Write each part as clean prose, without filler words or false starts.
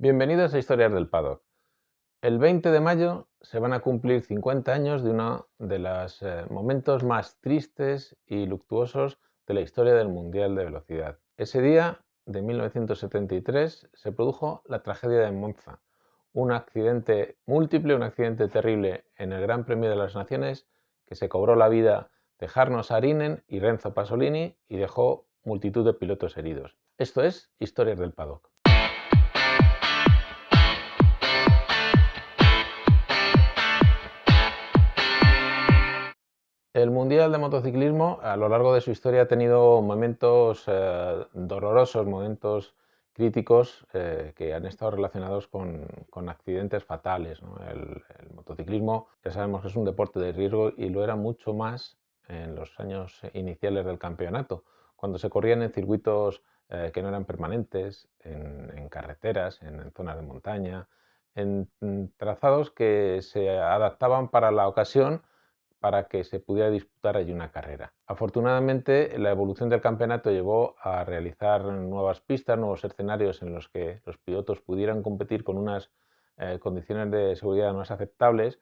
Bienvenidos a Historias del Paddock. El 20 de mayo se van a cumplir 50 años de uno de los momentos más tristes y luctuosos de la historia del Mundial de Velocidad. Ese día de 1973 se produjo la tragedia de Monza, un accidente múltiple, un accidente terrible en el Gran Premio de las Naciones que se cobró la vida de Jarno Saarinen y Renzo Pasolini y dejó multitud de pilotos heridos. Esto es Historias del Paddock. El Mundial de Motociclismo a lo largo de su historia ha tenido momentos dolorosos, momentos críticos que han estado relacionados con accidentes fatales, ¿no? El motociclismo ya sabemos que es un deporte de riesgo y lo era mucho más en los años iniciales del campeonato, cuando se corrían en circuitos que no eran permanentes, en carreteras, en zonas de montaña, en trazados que se adaptaban para la ocasión para que se pudiera disputar allí una carrera. Afortunadamente, la evolución del campeonato llevó a realizar nuevas pistas, nuevos escenarios en los que los pilotos pudieran competir con unas condiciones de seguridad más aceptables,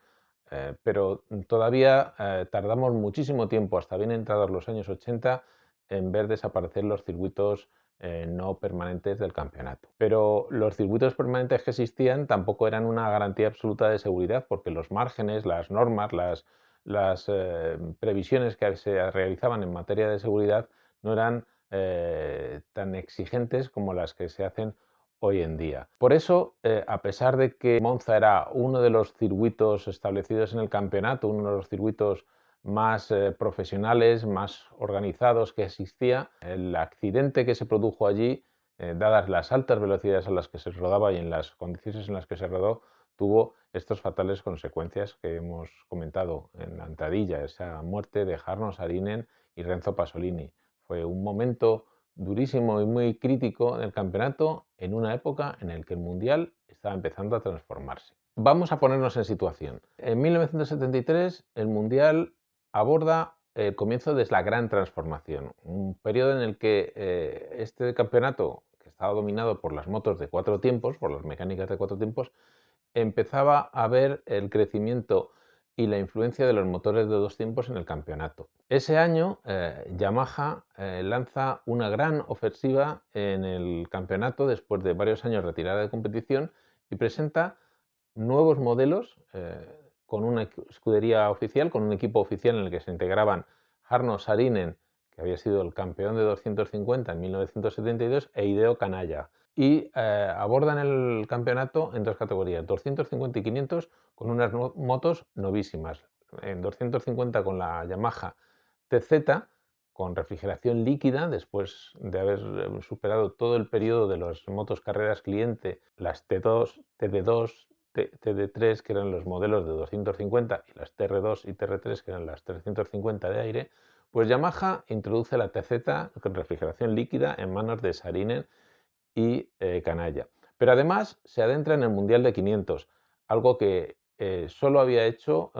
pero todavía tardamos muchísimo tiempo, hasta bien entrados los años 80, en ver desaparecer los circuitos no permanentes del campeonato. Pero los circuitos permanentes que existían tampoco eran una garantía absoluta de seguridad, porque los márgenes, las normas, las previsiones que se realizaban en materia de seguridad no eran tan exigentes como las que se hacen hoy en día. Por eso, a pesar de que Monza era uno de los circuitos establecidos en el campeonato, uno de los circuitos más profesionales, más organizados que existía, el accidente que se produjo allí, dadas las altas velocidades a las que se rodaba y en las condiciones en las que se rodó, tuvo estas fatales consecuencias que hemos comentado en la entradilla, esa muerte de Jarno Saarinen y Renzo Pasolini. Fue un momento durísimo y muy crítico del campeonato en una época en la que el Mundial estaba empezando a transformarse. Vamos a ponernos en situación. En 1973 el Mundial aborda el comienzo de la gran transformación, un periodo en el que este campeonato, que estaba dominado por las motos de 4 tiempos, por las mecánicas de 4 tiempos, empezaba a ver el crecimiento y la influencia de los motores de 2 tiempos en el campeonato. Ese año Yamaha lanza una gran ofensiva en el campeonato después de varios años retirada de competición y presenta nuevos modelos con una escudería oficial, con un equipo oficial en el que se integraban Jarno Saarinen, que había sido el campeón de 250 en 1972, e Hideo Kanaya. Y abordan el campeonato en dos categorías, 250 y 500, con unas motos novísimas. En 250 con la Yamaha TZ, con refrigeración líquida, después de haber superado todo el periodo de las motos carreras cliente, las T2, TD2, TD3, que eran los modelos de 250, y las TR2 y TR3, que eran las 350 de aire, pues Yamaha introduce la TZ con refrigeración líquida en manos de Saarinen y Kanaya. Pero además se adentra en el Mundial de 500, algo que solo había hecho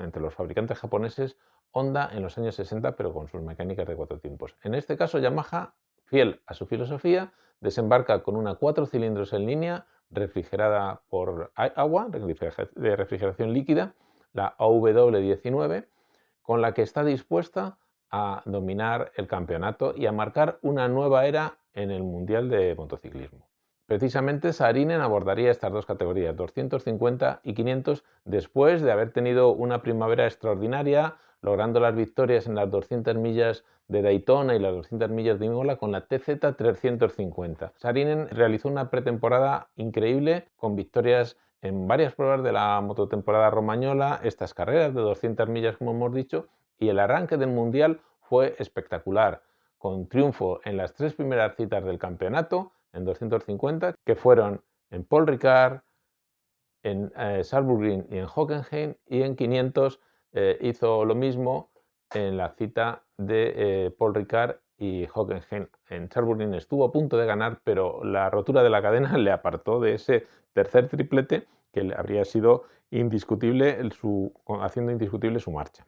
entre los fabricantes japoneses Honda en los años 60, pero con sus mecánicas de 4 tiempos. En este caso, Yamaha, fiel a su filosofía, desembarca con una 4 cilindros en línea, refrigerada por agua, de refrigeración líquida, la AW19, con la que está dispuesta a dominar el campeonato y a marcar una nueva era en el Mundial de Motociclismo. Precisamente Saarinen abordaría estas dos categorías, 250 y 500, después de haber tenido una primavera extraordinaria, logrando las victorias en las 200 millas de Daytona y las 200 millas de Imola con la TZ 350. Saarinen realizó una pretemporada increíble con victorias en varias pruebas de la mototemporada romañola, estas carreras de 200 millas como hemos dicho, y el arranque del Mundial fue espectacular, con triunfo en las 3 primeras citas del campeonato, en 250, que fueron en Paul Ricard, en Saalburgring y en Hockenheim, y en 500 hizo lo mismo en la cita de Paul Ricard y Hockenheim. En Saalburgring estuvo a punto de ganar, pero la rotura de la cadena le apartó de ese tercer triplete que habría sido indiscutible, haciendo indiscutible su marcha.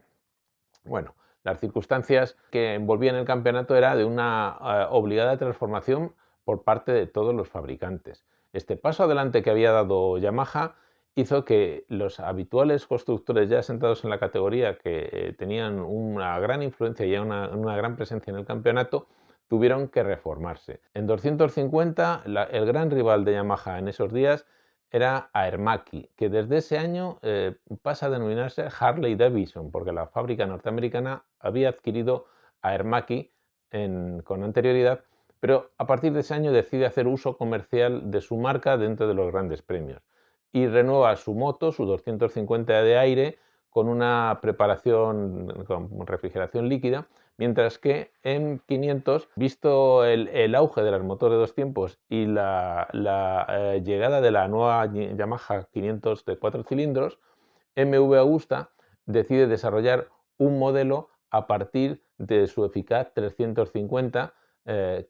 Bueno, las circunstancias que envolvían el campeonato era de una obligada transformación por parte de todos los fabricantes. Este paso adelante que había dado Yamaha hizo que los habituales constructores ya sentados en la categoría, que tenían una gran influencia y una gran presencia en el campeonato, tuvieron que reformarse. En 250, el gran rival de Yamaha en esos días era Aermaki, que desde ese año pasa a denominarse Harley Davidson, porque la fábrica norteamericana había adquirido a Aermaki con anterioridad, pero a partir de ese año decide hacer uso comercial de su marca dentro de los grandes premios y renueva su moto, su 250 de aire, con una preparación con refrigeración líquida, mientras que en 500, visto el auge de las motores de dos tiempos y la llegada de la nueva Yamaha 500 de 4 cilindros, MV Agusta decide desarrollar un modelo a partir de su eficaz 350,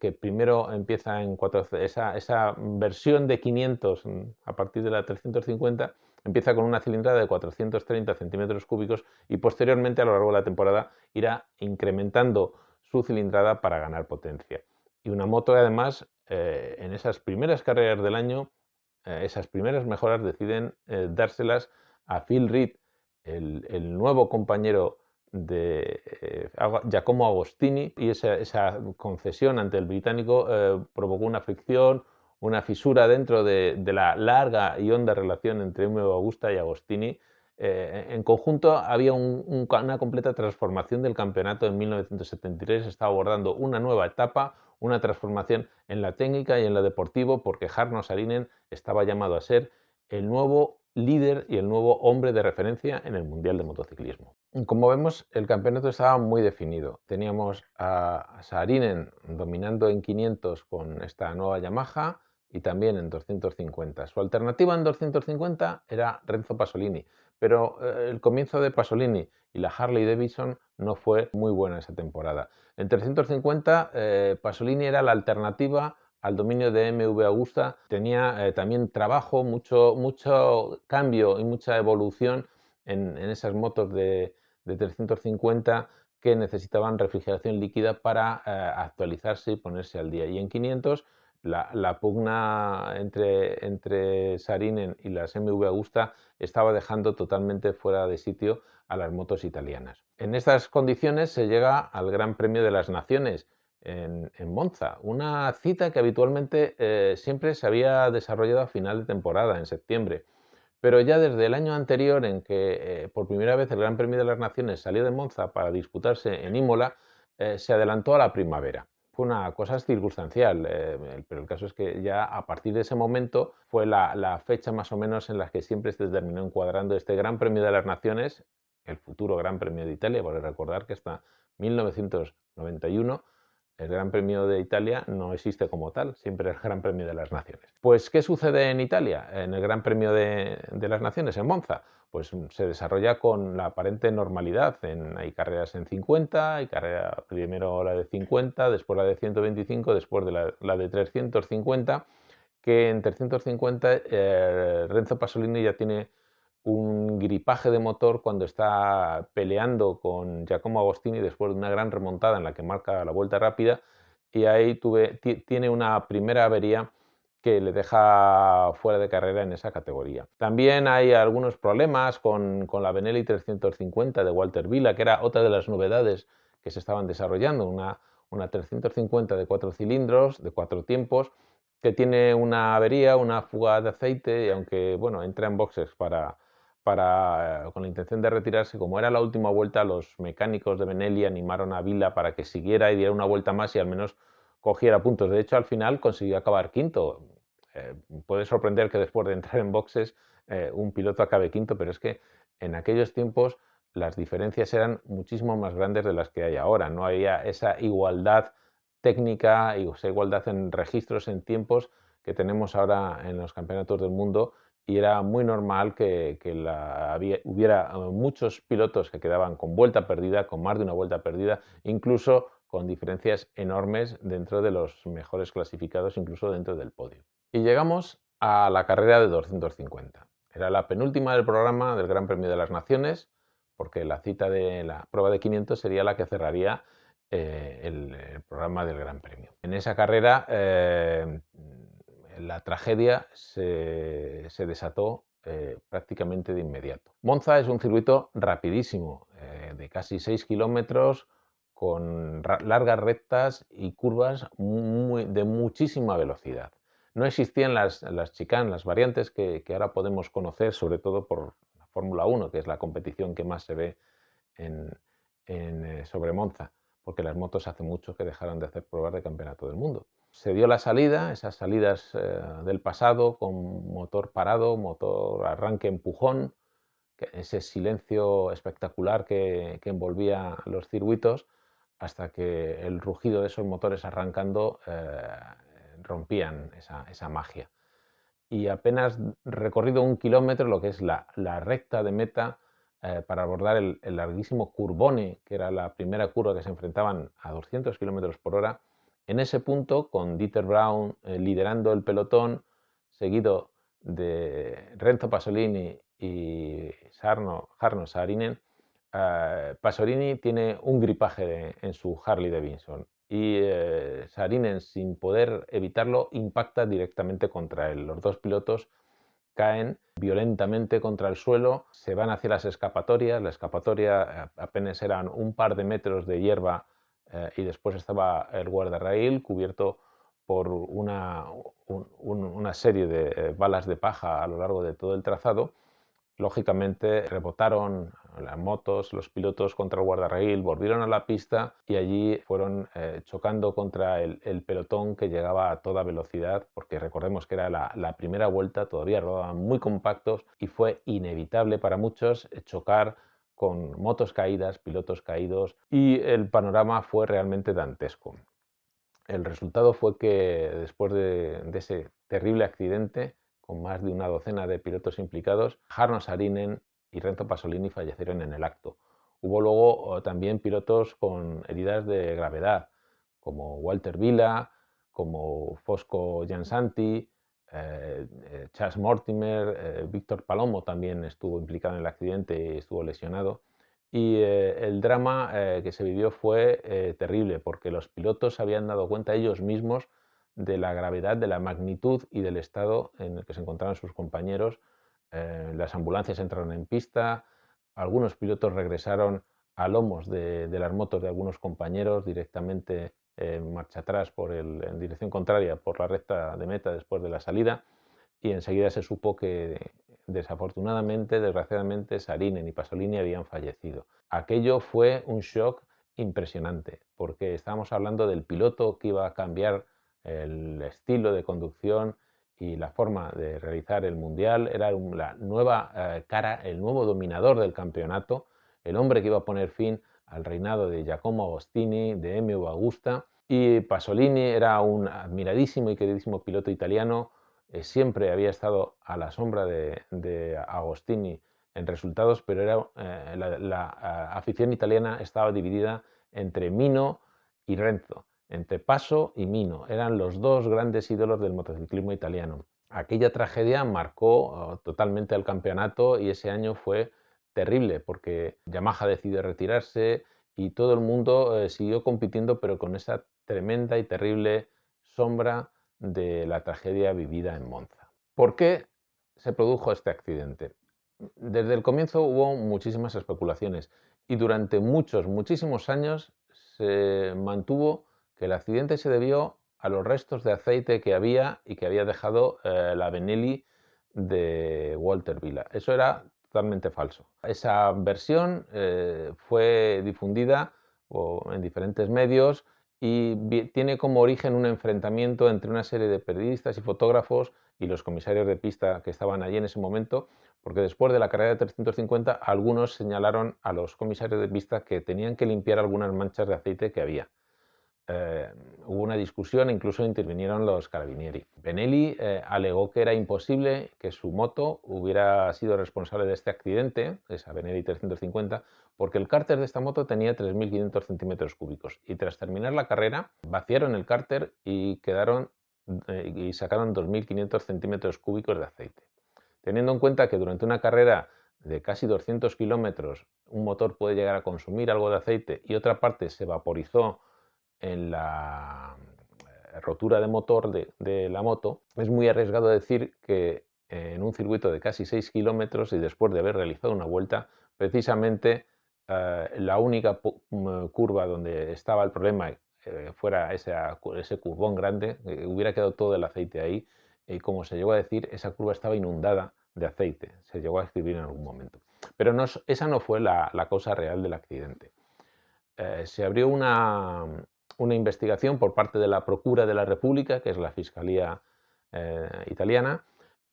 que primero empieza en esa versión de 500 a partir de la 350 empieza con una cilindrada de 430 centímetros cúbicos y posteriormente a lo largo de la temporada irá incrementando su cilindrada para ganar potencia. Y una moto que además en esas primeras carreras del año, esas primeras mejoras deciden dárselas a Phil Reed, el nuevo compañero de Giacomo Agostini, y esa concesión ante el británico provocó una fricción, una fisura dentro de la larga y honda relación entre MV Agusta y Agostini. En conjunto había una completa transformación del campeonato en 1973, estaba abordando una nueva etapa, una transformación en la técnica y en lo deportivo, porque Jarno Saarinen estaba llamado a ser el nuevo líder y el nuevo hombre de referencia en el Mundial de Motociclismo. Como vemos, el campeonato estaba muy definido. Teníamos a Saarinen dominando en 500 con esta nueva Yamaha y también en 250. Su alternativa en 250 era Renzo Pasolini, pero el comienzo de Pasolini y la Harley Davidson no fue muy buena esa temporada. En 350 Pasolini era la alternativa al dominio de MV Agusta, tenía también trabajo, mucho cambio y mucha evolución en esas motos de 350 que necesitaban refrigeración líquida para actualizarse y ponerse al día. Y en 500 la pugna entre Saarinen y las MV Agusta estaba dejando totalmente fuera de sitio a las motos italianas. En estas condiciones se llega al Gran Premio de las Naciones en Monza, una cita que habitualmente siempre se había desarrollado a final de temporada, en septiembre. Pero ya desde el año anterior, en que por primera vez el Gran Premio de las Naciones salió de Monza para disputarse en Imola, se adelantó a la primavera. Fue una cosa circunstancial, pero el caso es que ya a partir de ese momento fue la fecha más o menos en la que siempre se terminó encuadrando este Gran Premio de las Naciones, el futuro Gran Premio de Italia, porque recordar que hasta 1991 el Gran Premio de Italia no existe como tal, siempre es el Gran Premio de las Naciones. Pues, ¿qué sucede en Italia, en el Gran Premio de las Naciones, en Monza? Pues se desarrolla con la aparente normalidad. Hay carreras en 50, hay carrera primero la de 50, después la de 125, después de la de 350, que en 350 Renzo Pasolini ya tiene un gripaje de motor cuando está peleando con Giacomo Agostini después de una gran remontada en la que marca la vuelta rápida, y ahí tiene una primera avería que le deja fuera de carrera en esa categoría. También hay algunos problemas con la Benelli 350 de Walter Vila, que era otra de las novedades que se estaban desarrollando, una 350 de 4 cilindros, de 4 tiempos, que tiene una avería, una fuga de aceite, y aunque bueno, entra en boxes con la intención de retirarse, como era la última vuelta, los mecánicos de Benelli animaron a Vila para que siguiera y diera una vuelta más y al menos cogiera puntos. De hecho, al final consiguió acabar quinto. Puede sorprender que después de entrar en boxes un piloto acabe quinto, pero es que en aquellos tiempos las diferencias eran muchísimo más grandes de las que hay ahora. No había esa igualdad técnica y esa igualdad en registros, en tiempos que tenemos ahora en los campeonatos del mundo, y era muy normal que hubiera muchos pilotos que quedaban con vuelta perdida, con más de una vuelta perdida, incluso con diferencias enormes dentro de los mejores clasificados, incluso dentro del podio. Y llegamos a la carrera de 250. Era la penúltima del programa del Gran Premio de las Naciones, porque la cita de la prueba de 500 sería la que cerraría el programa del Gran Premio. En esa carrera la tragedia se desató prácticamente de inmediato. Monza es un circuito rapidísimo, de casi 6 kilómetros, con largas rectas y curvas de muchísima velocidad. No existían las chicanes, las variantes que ahora podemos conocer, sobre todo por la Fórmula 1, que es la competición que más se ve sobre Monza, porque las motos hace mucho que dejaron de hacer pruebas de campeonato del mundo. Se dio la salida, esas salidas del pasado, con motor parado, motor arranque empujón, ese silencio espectacular que envolvía los circuitos, hasta que el rugido de esos motores arrancando rompían esa magia. Y apenas recorrido 1 kilómetro, lo que es la recta de meta, para abordar el larguísimo Curbone, que era la primera curva que se enfrentaban a 200 kilómetros por hora, en ese punto, con Dieter Braun liderando el pelotón, seguido de Renzo Pasolini y Jarno Saarinen, Pasolini tiene un gripaje en su Harley Davidson y Saarinen, sin poder evitarlo, impacta directamente contra él. Los dos pilotos caen violentamente contra el suelo, se van hacia las escapatorias. La escapatoria apenas eran un par de metros de hierba y después estaba el guardarraíl cubierto por una serie de balas de paja a lo largo de todo el trazado. Lógicamente rebotaron las motos, los pilotos contra el guardarraíl, volvieron a la pista y allí fueron chocando contra el pelotón, que llegaba a toda velocidad, porque recordemos que era la primera vuelta, todavía rodaban muy compactos y fue inevitable para muchos chocar con motos caídas, pilotos caídos, y el panorama fue realmente dantesco. El resultado fue que después de ese terrible accidente, con más de una docena de pilotos implicados, Jarno Saarinen y Renzo Pasolini fallecieron en el acto. Hubo luego también pilotos con heridas de gravedad, como Walter Vila, como Fosco Giansanti, Chas Mortimer, Víctor Palomo también estuvo implicado en el accidente y estuvo lesionado. Y el drama que se vivió fue terrible, porque los pilotos se habían dado cuenta ellos mismos de la gravedad, de la magnitud y del estado en el que se encontraban sus compañeros. Las ambulancias entraron en pista, algunos pilotos regresaron a lomos de las motos de algunos compañeros directamente en marcha atrás en dirección contraria por la recta de meta después de la salida, y enseguida se supo que desafortunadamente, desgraciadamente, Saarinen y Pasolini habían fallecido. Aquello fue un shock impresionante, porque estábamos hablando del piloto que iba a cambiar el estilo de conducción y la forma de realizar el mundial. Era la nueva cara, el nuevo dominador del campeonato, el hombre que iba a poner fin al reinado de Giacomo Agostini, de Emio Bagusta. Y Pasolini era un admiradísimo y queridísimo piloto italiano. Siempre había estado a la sombra de Agostini en resultados, pero la afición italiana estaba dividida entre Mino y Renzo, entre Paso y Mino. Eran los dos grandes ídolos del motociclismo italiano. Aquella tragedia marcó totalmente al campeonato, y ese año fue terrible porque Yamaha decidió retirarse y todo el mundo siguió compitiendo, pero con esa tremenda y terrible sombra de la tragedia vivida en Monza. ¿Por qué se produjo este accidente? Desde el comienzo hubo muchísimas especulaciones y durante muchísimos años se mantuvo que el accidente se debió a los restos de aceite que había y que había dejado la Benelli de Walter Vila. Eso era totalmente falso. Esa versión fue difundida en diferentes medios y tiene como origen un enfrentamiento entre una serie de periodistas y fotógrafos y los comisarios de pista que estaban allí en ese momento, porque después de la carrera de 350 algunos señalaron a los comisarios de pista que tenían que limpiar algunas manchas de aceite que había. Hubo una discusión, incluso intervinieron los carabinieri. Benelli alegó que era imposible que su moto hubiera sido responsable de este accidente, esa Benelli 350, porque el cárter de esta moto tenía 3.500 centímetros cúbicos, y tras terminar la carrera vaciaron el cárter y sacaron 2.500 centímetros cúbicos de aceite. Teniendo en cuenta que durante una carrera de casi 200 kilómetros un motor puede llegar a consumir algo de aceite y otra parte se vaporizó rotura de motor de la moto, es muy arriesgado decir que en un circuito de casi 6 kilómetros y después de haber realizado una vuelta, precisamente la única curva donde estaba el problema fuera ese curvón grande, hubiera quedado todo el aceite ahí, y como se llegó a decir, esa curva estaba inundada de aceite, se llegó a escribir en algún momento. Pero esa no fue la causa real del accidente. Se abrió una investigación por parte de la Procura de la República, que es la Fiscalía italiana,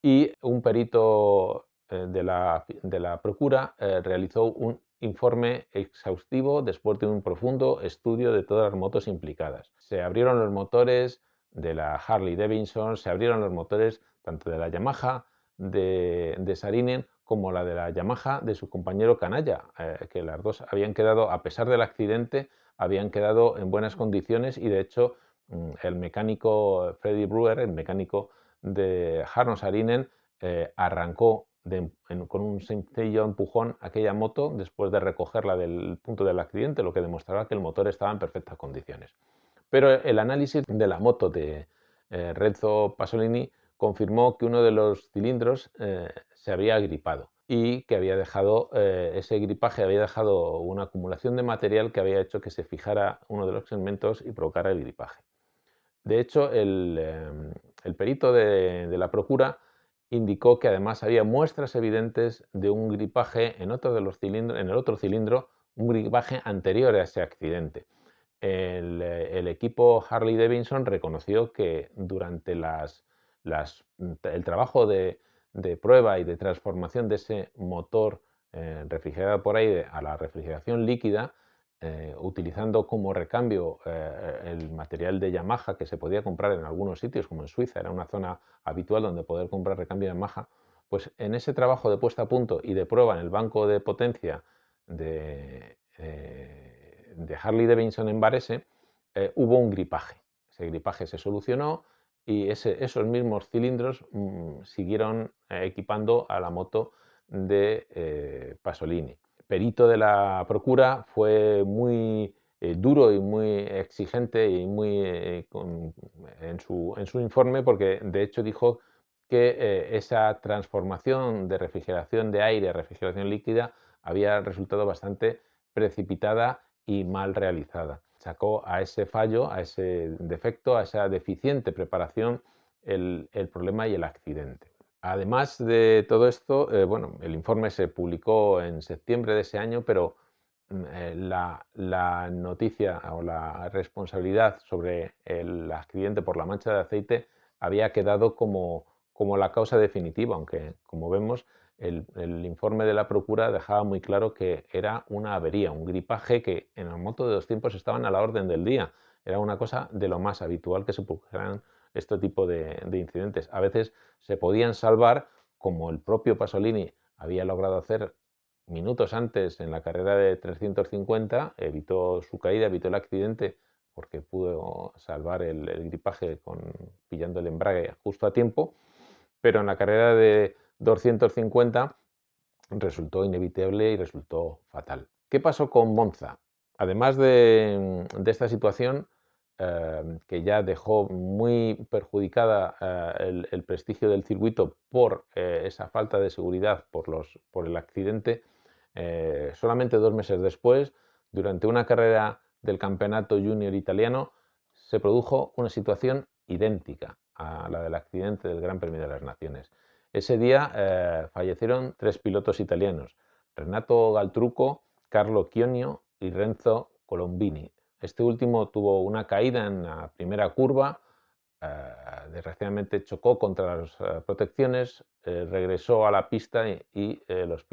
y un perito de la Procura realizó un informe exhaustivo después de un profundo estudio de todas las motos implicadas. Se abrieron los motores de la Harley Davidson, se abrieron los motores tanto de la Yamaha de Saarinen como la de la Yamaha de su compañero Canalla, que las dos habían quedado, a pesar del accidente, habían quedado en buenas condiciones y de hecho el mecánico Freddy Brewer, el mecánico de Jarno Saarinen, arrancó con un sencillo empujón aquella moto después de recogerla del punto del accidente, lo que demostraba que el motor estaba en perfectas condiciones. Pero el análisis de la moto de Renzo Pasolini confirmó que uno de los cilindros se había gripado y que había dejado, ese gripaje había dejado una acumulación de material que había hecho que se fijara uno de los segmentos y provocara el gripaje. De hecho, el perito de la Procura indicó que además había muestras evidentes de un gripaje en otro de los cilindros, en el otro cilindro, un gripaje anterior a ese accidente. El equipo Harley Davidson reconoció que durante el trabajo de prueba y de transformación de ese motor refrigerado por aire a la refrigeración líquida, utilizando como recambio el material de Yamaha que se podía comprar en algunos sitios, como en Suiza, era una zona habitual donde poder comprar recambio de Yamaha, pues en ese trabajo de puesta a punto y de prueba en el banco de potencia de Harley Davidson en Varese, hubo un gripaje. Ese gripaje se solucionó y esos mismos cilindros siguieron equipando a la moto de Pasolini. Perito de la Procura fue muy duro y muy exigente y muy en su informe, porque de hecho dijo que esa transformación de refrigeración de aire a refrigeración líquida había resultado bastante precipitada y mal realizada. Sacó a ese fallo, a ese defecto, a esa deficiente preparación el problema y el accidente. Además de todo esto, bueno, el informe se publicó en septiembre de ese año, pero la noticia o la responsabilidad sobre el accidente por la mancha de aceite había quedado como la causa definitiva, aunque, como vemos, el informe de la Procura dejaba muy claro que era una avería, un gripaje que en la moto de dos tiempos estaban a la orden del día. Era una cosa de lo más habitual que se produjeran este tipo de incidentes. A veces se podían salvar, como el propio Pasolini había logrado hacer minutos antes en la carrera de 350, evitó su caída, evitó el accidente porque pudo salvar el gripaje pillando el embrague justo a tiempo, pero en la carrera de 250 resultó inevitable y resultó fatal. ¿Qué pasó con Monza? Además de esta situación, que ya dejó muy perjudicada el prestigio del circuito por esa falta de seguridad por el accidente, solamente 2 meses después, durante una carrera del campeonato junior italiano, se produjo una situación idéntica a la del accidente del Gran Premio de las Naciones. Ese día fallecieron 3 pilotos italianos, Renato Galtruco, Carlo Chionio y Renzo Colombini. Este último tuvo una caída en la primera curva, desgraciadamente chocó contra las protecciones, regresó a la pista y los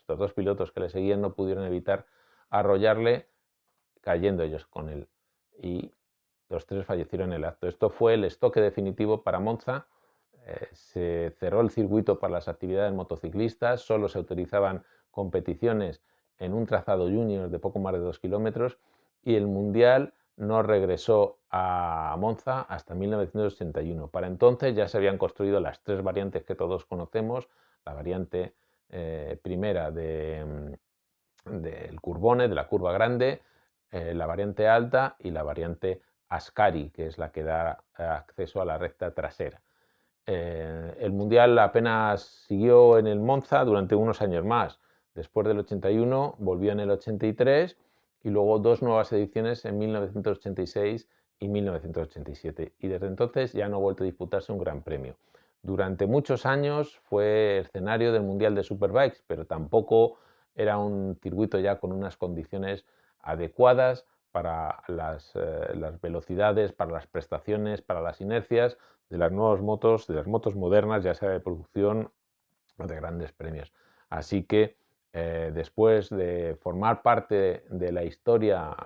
dos pilotos que le seguían no pudieron evitar arrollarle, cayendo ellos con él. Y los 3 fallecieron en el acto. Esto fue el estoque definitivo para Monza. Se cerró el circuito para las actividades motociclistas, solo se autorizaban competiciones en un trazado junior de poco más de 2 kilómetros y el Mundial no regresó a Monza hasta 1981. Para entonces ya se habían construido las 3 variantes que todos conocemos, la variante primera del Curbone, de la curva grande, la variante alta y la variante Ascari, que es la que da acceso a la recta trasera. El Mundial apenas siguió en el Monza durante unos años más. Después del 81 volvió en el 83 y luego 2 nuevas ediciones en 1986 y 1987. Y desde entonces ya no ha vuelto a disputarse un gran premio. Durante muchos años fue escenario del Mundial de Superbikes, pero tampoco era un circuito ya con unas condiciones adecuadas para las velocidades, para las prestaciones, para las inercias de las nuevas motos, de las motos modernas, ya sea de producción o de grandes premios. Así que después de formar parte de la historia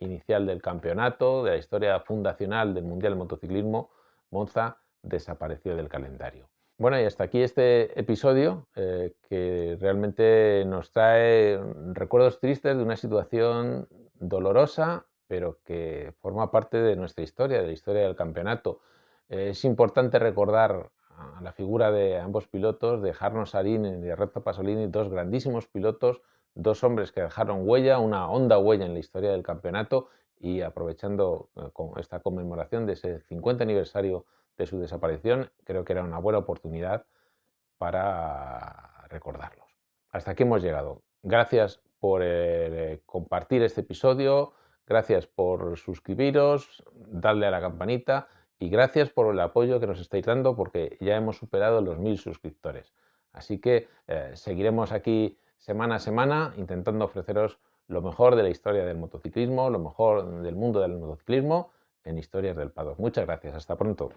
inicial del campeonato, de la historia fundacional del Mundial de Motociclismo, Monza desapareció del calendario. Bueno, y hasta aquí este episodio que realmente nos trae recuerdos tristes de una situación dolorosa, pero que forma parte de nuestra historia, de la historia del campeonato. Es importante recordar a la figura de ambos pilotos, de Jarno Sarin y de Reto Pasolini, dos grandísimos pilotos, dos hombres que dejaron huella, una honda huella en la historia del campeonato, y aprovechando con esta conmemoración de ese 50 aniversario de su desaparición, creo que era una buena oportunidad para recordarlos. Hasta aquí hemos llegado. Gracias por compartir este episodio, gracias por suscribiros, darle a la campanita y gracias por el apoyo que nos estáis dando porque ya hemos superado los 1000 suscriptores. Así que seguiremos aquí semana a semana intentando ofreceros lo mejor de la historia del motociclismo, lo mejor del mundo del motociclismo en Historias del Paddock. Muchas gracias, hasta pronto.